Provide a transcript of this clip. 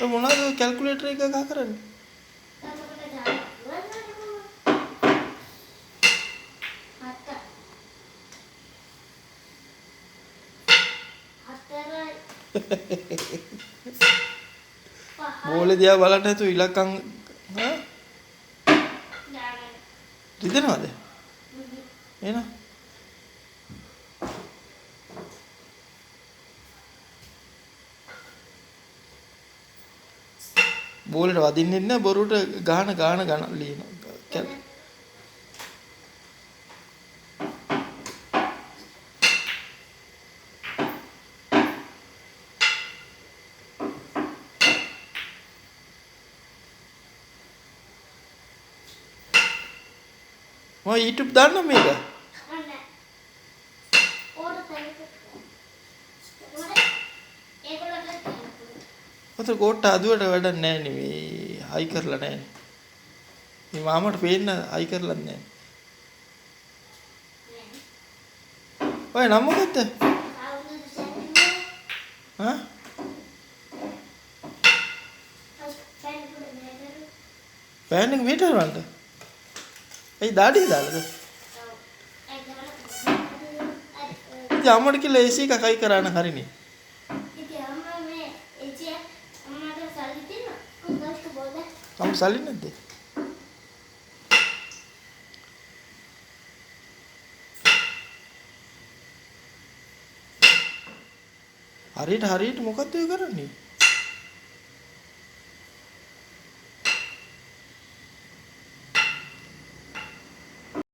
ඔය මොනවද කැල්කියුලේටර් එක ගහ කරන්නේ? බෝලේ දිහා බලන්න නැතුව ඉලක්කම් ඈ රිදෙනවද? එහෙනම් බෝලේට වදින්නෙත් නෑ බොරුවට ගාන ලියනවා. මම YouTube දාන්න මේක. ඔතන කෝට්ට අදුවට වැඩක් නැහැ නේ මේ හයි කරලා නැහැ. මේ මාමට පේන්න හයි කරලා නැහැ. ඔය නම මොකද්ද? හා? පෑන් එක මෙහෙට හරවන්න. ඒ දාඩිය දාලාද? ඉතින් අම්මට කියලා AC එකක් හයි කරාන හරිනේ. අම්ම සල්ලි නැද්ද? හරියට මොකද්ද ඔය කරන්නේ?